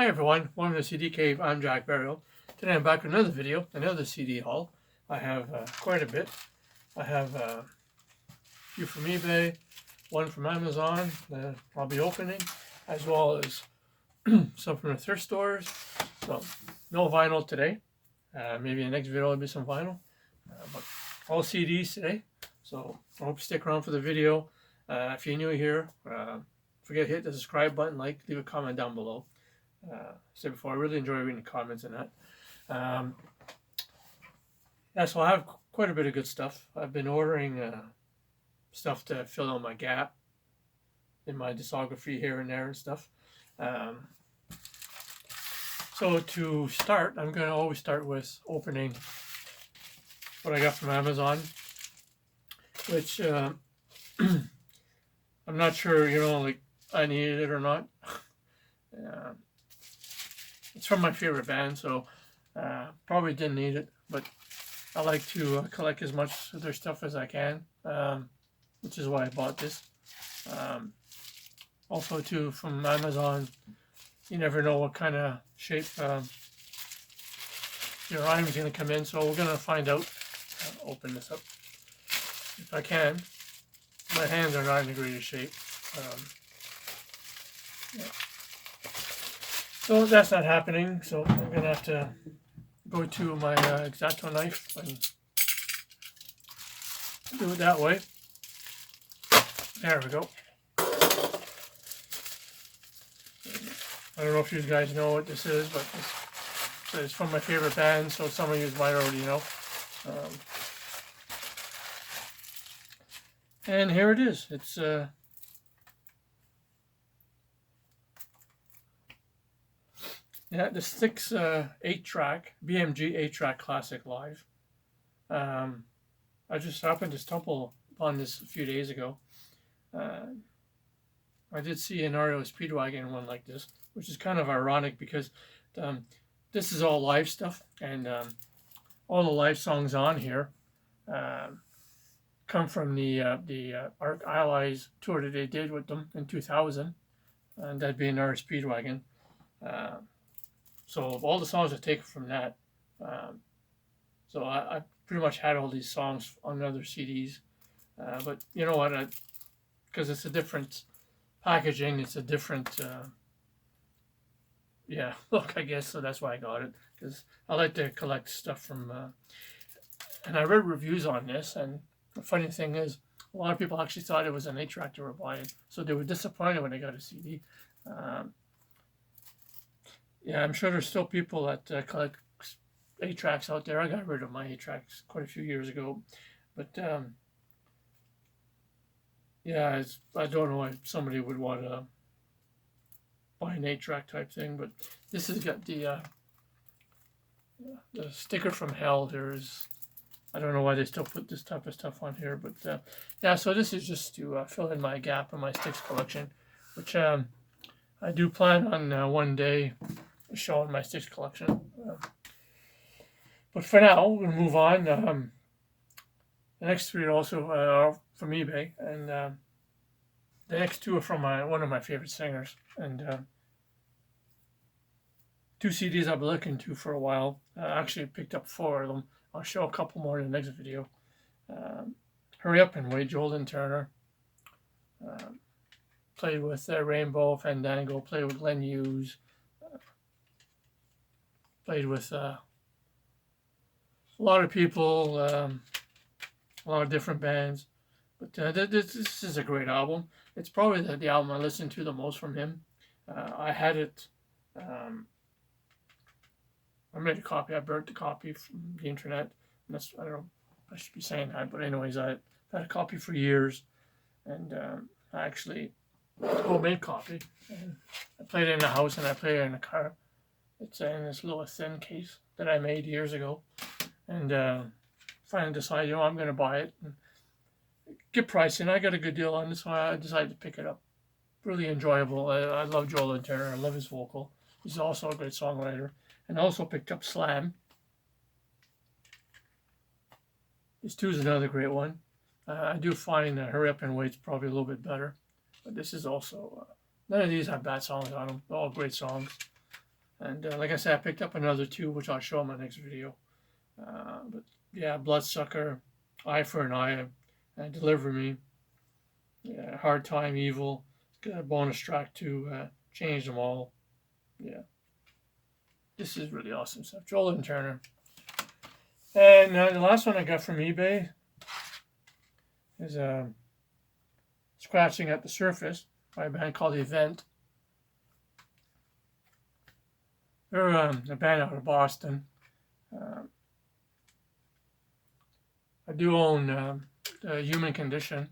Hi everyone, welcome to CD Cave. I'm Jack Burial. Today I'm back with another video, another CD haul. I have quite a bit. I have a few from eBay, one from Amazon that I'll be opening, as well as some from the thrift stores. So no vinyl today. Maybe in the next video will be some vinyl, but all CDs today. So I hope you stick around for the video. If you're new here, forget to hit the subscribe button, leave a comment down below. Said before, I really enjoy reading the comments and that. Yeah, so I have quite a bit of good stuff. I've been ordering stuff to fill out my gap in my discography here and there and stuff. So to start, I'm going to always start with opening what I got from Amazon, which I'm not sure, I needed it or not. It's from my favorite band, so probably didn't need it, but I like to collect as much of their stuff as I can, which is why I bought this. Also, too, from Amazon, you never know what kind of shape your item's going to come in, so we're going to find out. Open this up if I can. My hands are not in the greatest shape. Yeah. So that's not happening, so I'm going to have to go to my X-Acto knife and do it that way. There we go. I don't know if you guys know what this is, but it's from my favorite band, so some of you might already know. And here it is. It's yeah, the Styx 8-track, BMG 8-track Classic Live. I just happened to stumble upon this a few days ago. I did see an REO Speedwagon one like this, which is kind of ironic because this is all live stuff, and all the live songs on here come from the Arc Allies tour that they did with them in 2000, and that'd be an REO Speedwagon. So all the songs are taken from that. So I pretty much had all these songs on other CDs. But you know what? Because it's a different packaging, it's a different, yeah, look, I guess, so that's why I got it. Because I like to collect stuff from, and I read reviews on this, and the funny thing is, a lot of people actually thought it was an 8-track they were buying. So they were disappointed when they got a CD. Yeah, I'm sure there's still people that collect 8-tracks out there. I got rid of my 8-tracks quite a few years ago. But, yeah, I don't know why somebody would want to buy an 8-track type thing. But this has got the sticker from hell. I don't know why they still put this type of stuff on here. But, yeah, so this is just to fill in my gap in my Styx collection, which I do plan on one day showing my Styx collection. But for now, we're going to move on. The next three also are from eBay, and the next two are from one of my favorite singers. And two CDs I've been looking to for a while. I actually picked up 4 of them. I'll show a couple more in the next video. Hurry Up and Wait, Joel and Turner. Played with Rainbow, Fandango, played with Glenn Hughes. Played with a lot of people, a lot of different bands. But this is a great album. It's probably the album I listened to the most from him. I had it, I made a copy, I burnt the copy from the internet. And that's, I don't know, I should be saying that, but anyways, I had a copy for years. And I actually, homemade copy. And I played it in the house and I played it in the car. It's in this little thin case that I made years ago, and finally decided, I'm going to buy it and get pricing. I got a good deal on it, so I decided to pick it up. Really enjoyable. I love Joel and Turner. I love his vocal. He's also a great songwriter. And I also picked up Slam. This too is another great one. I do find Hurry Up and Wait's probably a little bit better, but this is also none of these have bad songs on them. They're all great songs. And like I said, I picked up another 2, which I'll show in my next video. But yeah, Bloodsucker, Eye for an Eye, and Deliver Me. Yeah, Hard Time, Evil. Got a bonus track to Change Them All. Yeah, this is really awesome stuff. Joel and Turner. And the last one I got from eBay is Scratching at the Surface by a band called Event. They're a band out of Boston. I do own the Human Condition,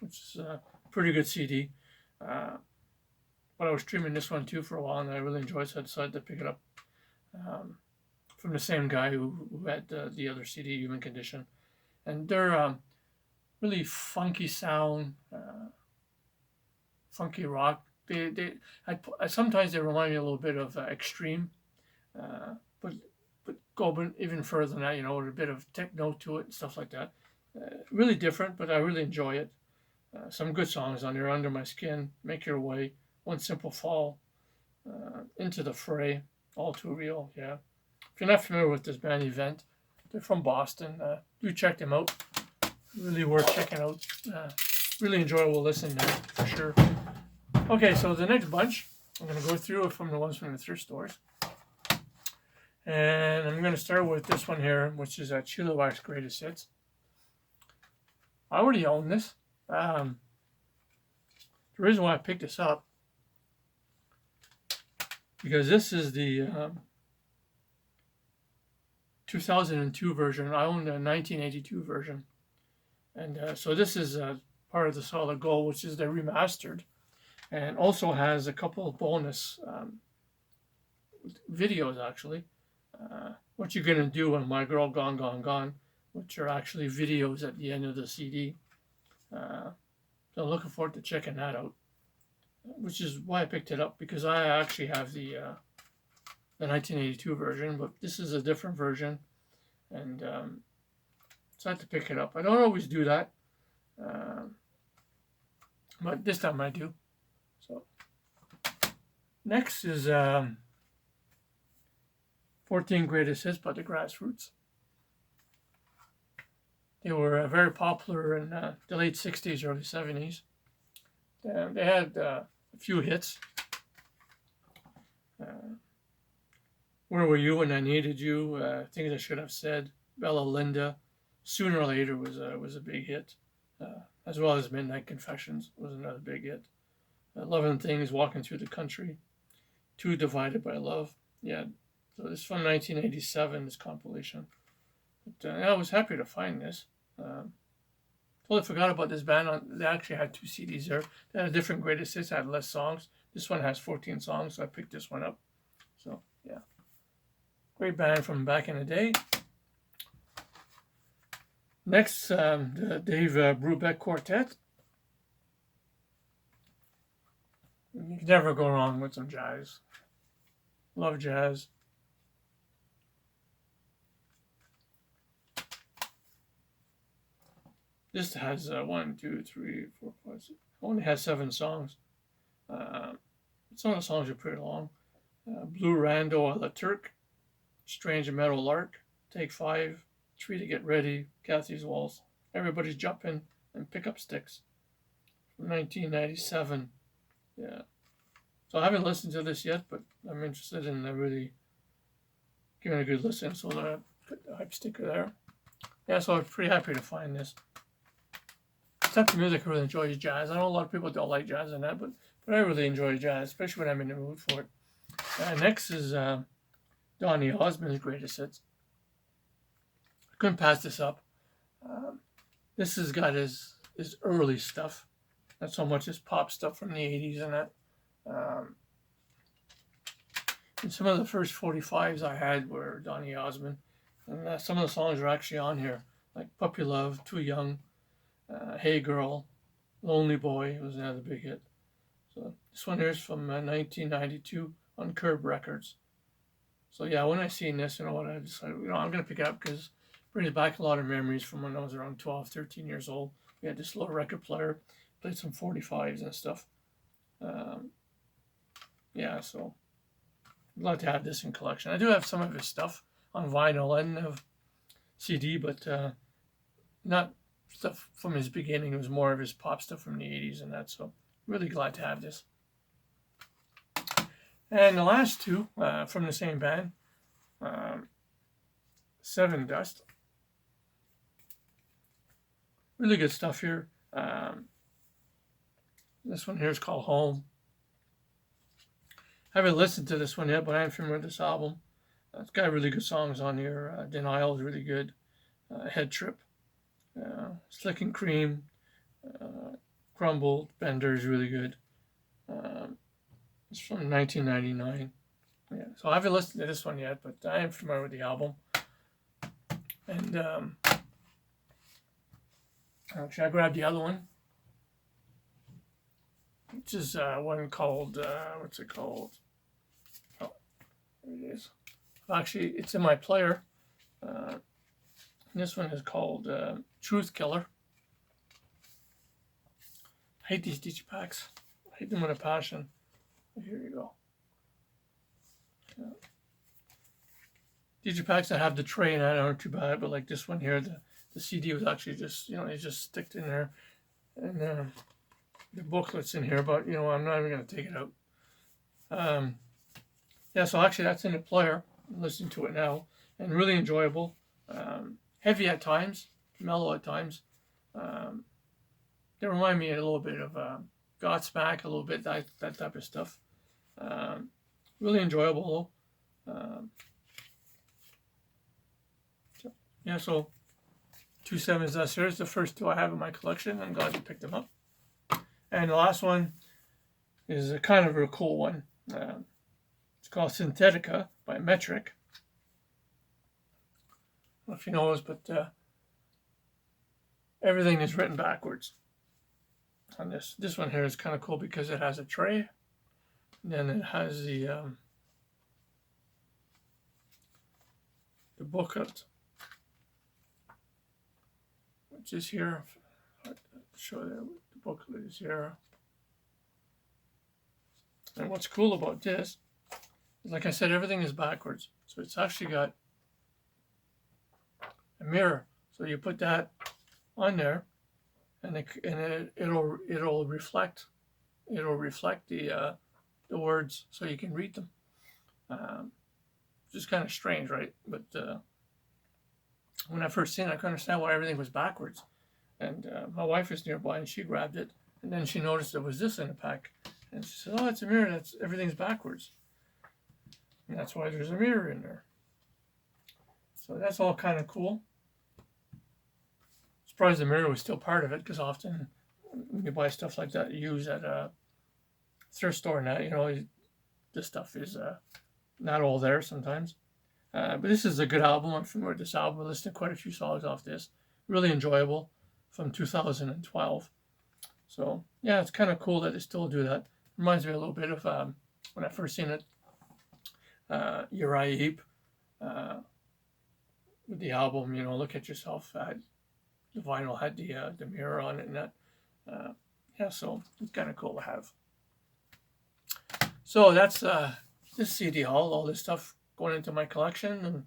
which is a pretty good CD. But I was streaming this one too for a while, and I really enjoyed it, so I decided to pick it up from the same guy who had the other CD, Human Condition. And they're really funky sound, funky rock. Sometimes they remind me a little bit of Extreme, but go even further than that, with a bit of techno to it and stuff like that. Really different, but I really enjoy it. Some good songs on there: Under My Skin, Make Your Way, One Simple Fall, Into the Fray, All Too Real. Yeah. If you're not familiar with this band Event, they're from Boston. Do check them out. Really worth checking out. Really enjoyable listen there, for sure. Okay, so the next bunch, I'm going to go through from the ones from the thrift stores. And I'm going to start with this one here, which is Chilliwack's Greatest Hits. I already own this. The reason why I picked this up, because this is the 2002 version. I own the 1982 version. And so this is part of the Solid Gold, which is the remastered, and also has a couple of bonus videos, actually. What You're Gonna Do on My Girl Gone, Gone, Gone, which are actually videos at the end of the CD. So I'm looking forward to checking that out, which is why I picked it up, because I actually have the 1982 version, but this is a different version, and so I had to pick it up. I don't always do that, but this time I do. So next is 14 Greatest Hits by the Grassroots. They were very popular in the late 60s, early 70s. They had a few hits. Where Were You When I Needed You? Things I Should Have Said. Bella Linda. Sooner or Later was a big hit. As well as Midnight Confessions was another big hit. 11 Things, Walking Through the Country. Two Divided by Love. Yeah, so this is from 1987, this compilation. But I was happy to find this. Totally forgot about this band. They actually had 2 CDs there. They had a different Greatest Hits, had less songs. This one has 14 songs, so I picked this one up. So, yeah. Great band from back in the day. Next, the Dave Brubeck Quartet. You can never go wrong with some jazz. Love jazz. This has 1, 2, 3, 4, 5, 6. Only has 7 songs. Some of the songs are pretty long. Blue Rando a la Turk, Strange Meadow Lark, Take 5, Tree to Get Ready, Kathy's Waltz, Everybody's Jumping, and Pick Up Sticks from 1997. Yeah. So I haven't listened to this yet, but I'm interested in really giving it a good listen. So I put the hype sticker there. Yeah, so I'm pretty happy to find this. The type of music I really enjoy is jazz. I know a lot of people don't like jazz and that, but I really enjoy jazz, especially when I'm in the mood for it. Next is Donny Osmond's Greatest Hits. I couldn't pass this up. This has got his early stuff, not so much his pop stuff from the 80s and that. And some of the first 45s I had were Donny Osmond, and some of the songs are actually on here, like Puppy Love, Too Young, Hey Girl, Lonely Boy was another big hit. So this one here is from 1992 on Curb Records. So yeah, when I seen this, I decided, I'm going to pick it up because it brings back a lot of memories from when I was around 12, 13 years old. We had this little record player, played some 45s and stuff. Yeah, so I'd love to have this in collection. I do have some of his stuff on vinyl and CD, but not stuff from his beginning. It was more of his pop stuff from the 80s and that, so really glad to have this. And the last two from the same band, Seven Dust. Really good stuff here. This one here is called Home. I haven't listened to this one yet, but I am familiar with this album. It's got really good songs on here. Denial is really good. Head Trip. Slick and Cream. Crumbled. Bender is really good. It's from 1999. Yeah, so I haven't listened to this one yet, but I am familiar with the album. And actually, I grabbed the other one, which is one called, what's it called? Oh, there it is. Actually, it's in my player. This one is called Truth Killer. I hate these digipacks. I hate them with a passion. Here you go. Yeah. Digipacks that have the tray in it aren't too bad, but like this one here, the CD was actually just, you know, it just sticked in there. And the booklet's in here, but, you know, I'm not even going to take it out. Yeah, so actually that's in the player. I'm listening to it now. And really enjoyable. Heavy at times, mellow at times. They remind me a little bit of Godsmack, a little bit, that type of stuff. Really enjoyable though. Yeah, so 2 7s Dust. Here's the first two I have in my collection. I'm glad you picked them up. And the last one is a kind of a cool one. It's called Synthetica by Metric. I don't know if you know this, but everything is written backwards on this. This one here is kind of cool because it has a tray. And then it has the booklet, which is here. I'll show you the booklet is here. And what's cool about this is, like I said, everything is backwards. So it's actually got a mirror. So you put that on there, and it'll reflect the words, so you can read them. Just kind of strange, right? But when I first seen it, I couldn't understand why everything was backwards. And my wife was nearby, and she grabbed it, and then she noticed there was this in the pack, and she said, "Oh, it's a mirror. Everything's backwards, and that's why there's a mirror in there." So that's all kind of cool. Surprised the mirror was still part of it, because often when you buy stuff like that used at a thrift store and that, you know, this stuff is not all there sometimes. But this is a good album. I'm familiar with this album. I listened to quite a few songs off this. Really enjoyable, from 2012. So yeah, it's kind of cool that they still do that. Reminds me a little bit of when I first seen it, Uriah Heep, with the album, you know, Look at Yourself. The vinyl had the mirror on it and that. Yeah, so it's kind of cool to have. So that's this CD haul, all this stuff going into my collection, and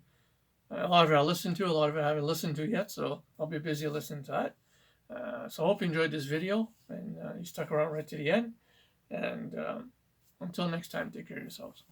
a lot of it I listened to, a lot of it I haven't listened to yet, so I'll be busy listening to that. So I hope you enjoyed this video, and you stuck around right to the end. And until next time, take care of yourselves.